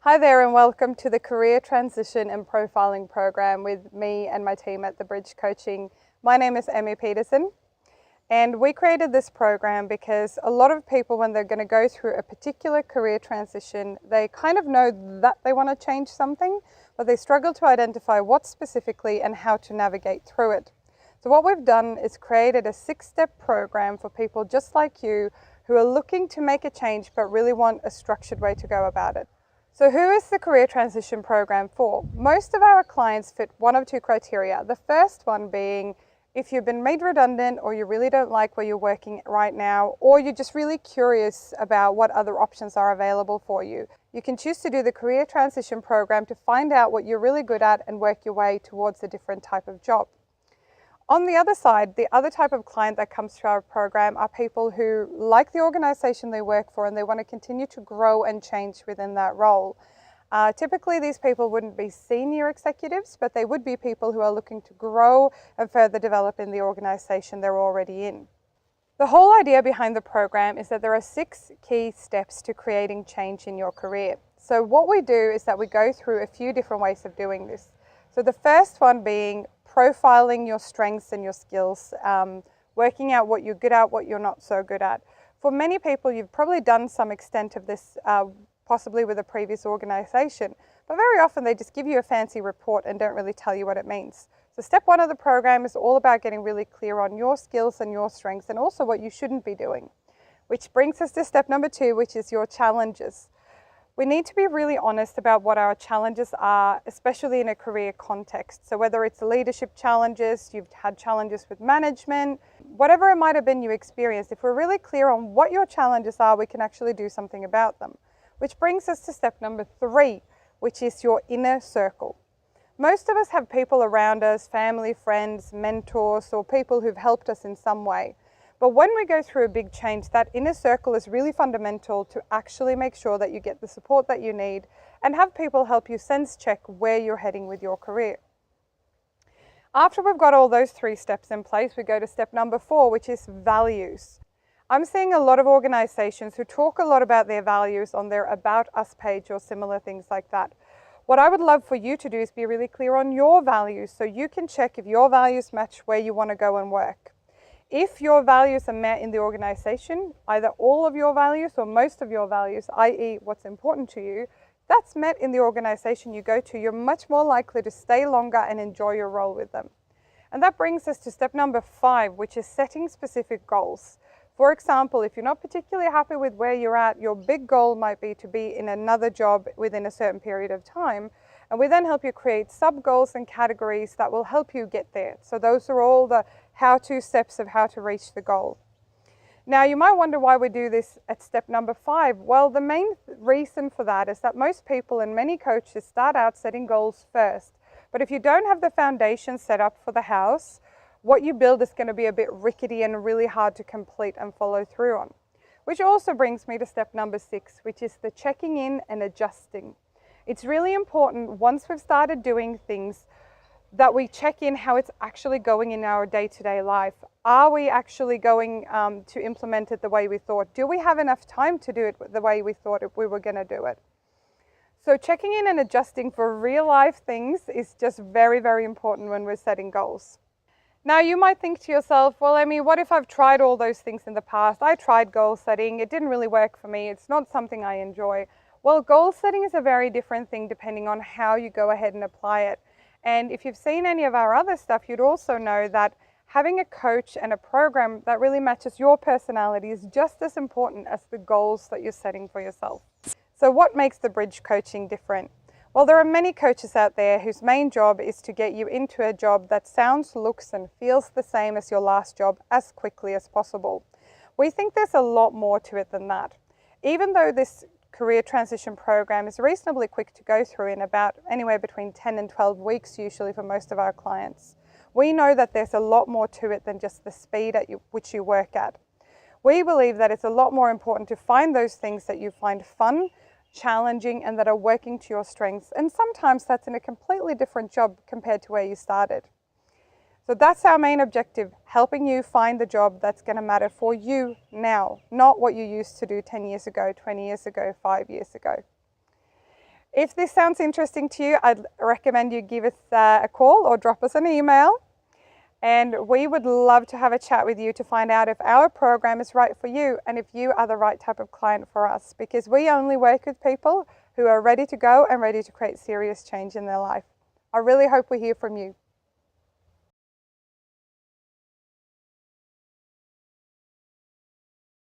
Hi there and welcome to the Career Transition and Profiling program with me and my team at The Bridge Coaching. My name is Emmy Petersson and we created this program because a lot of people, when they're going to go through a particular career transition, they kind of know that they want to change something, but they struggle to identify what specifically and how to navigate through it. So what we've done is created a 6-step program for people just like you who are looking to make a change but really want a structured way to go about it. So who is the career transition program for? Most of our clients fit one of two criteria. The first one being if you've been made redundant or you really don't like where you're working right now, or you're just really curious about what other options are available for you. You can choose to do the career transition program to find out what you're really good at and work your way towards a different type of job. On the other side, the other type of client that comes through our program are people who like the organization they work for and they want to continue to grow and change within that role. Typically, these people wouldn't be senior executives, but they would be people who are looking to grow and further develop in the organization they're already in. The whole idea behind the program is that there are 6 key steps to creating change in your career. So what we do is that we go through a few different ways of doing this. So the first one being profiling your strengths and your skills, working out what you're good at, what you're not so good at. For many people, you've probably done some extent of this, possibly with a previous organization, but very often they just give you a fancy report and don't really tell you what it means. So step 1 of the program is all about getting really clear on your skills and your strengths and also what you shouldn't be doing. Which brings us to step number 2, which is your challenges. We need to be really honest about what our challenges are, especially in a career context. So whether it's leadership challenges, you've had challenges with management, whatever it might have been you experienced, if we're really clear on what your challenges are, we can actually do something about them. Which brings us to step number 3, which is your inner circle. Most of us have people around us, family, friends, mentors, or people who've helped us in some way. But when we go through a big change, that inner circle is really fundamental to actually make sure that you get the support that you need and have people help you sense check where you're heading with your career. After we've got all those 3 steps in place, we go to step number 4, which is values. I'm seeing a lot of organizations who talk a lot about their values on their About Us page or similar things like that. What I would love for you to do is be really clear on your values so you can check if your values match where you want to go and work. If your values are met in the organization, either all of your values or most of your values, i.e. what's important to you, that's met in the organization you go to, you're much more likely to stay longer and enjoy your role with them. And that brings us to step number 5, which is setting specific goals. For example, if you're not particularly happy with where you're at, your big goal might be to be in another job within a certain period of time. And we then help you create sub-goals and categories that will help you get there. So those are all the how-to steps of how to reach the goal. Now, you might wonder why we do this at step number 5. Well, the main reason for that is that most people and many coaches start out setting goals first. But if you don't have the foundation set up for the house, what you build is going to be a bit rickety and really hard to complete and follow through on. Which also brings me to step number 6, which is the checking in and adjusting. It's really important once we've started doing things that we check in how it's actually going in our day-to-day life. Are we actually going to implement it the way we thought? Do we have enough time to do it the way we thought we were going to do it? So checking in and adjusting for real life things is just very, very important when we're setting goals. Now you might think to yourself, well, Emmy, what if I've tried all those things in the past? I tried goal setting, it didn't really work for me, it's not something I enjoy. Well, goal setting is a very different thing depending on how you go ahead and apply it. And if you've seen any of our other stuff, you'd also know that having a coach and a program that really matches your personality is just as important as the goals that you're setting for yourself. So what makes the Bridge Coaching different? Well, there are many coaches out there whose main job is to get you into a job that sounds, looks, and feels the same as your last job as quickly as possible. We think there's a lot more to it than that. Even though this career transition program is reasonably quick to go through in about anywhere between 10 and 12 weeks usually for most of our clients, we know that there's a lot more to it than just the speed at which you work at. We believe that it's a lot more important to find those things that you find fun, challenging, and that are working to your strengths. And sometimes that's in a completely different job compared to where you started. So that's our main objective, helping you find the job that's going to matter for you now, not what you used to do 10 years ago, 20 years ago, 5 years ago. If this sounds interesting to you, I'd recommend you give us a call or drop us an email. And we would love to have a chat with you to find out if our program is right for you and if you are the right type of client for us, because we only work with people who are ready to go and ready to create serious change in their life. I really hope we hear from you.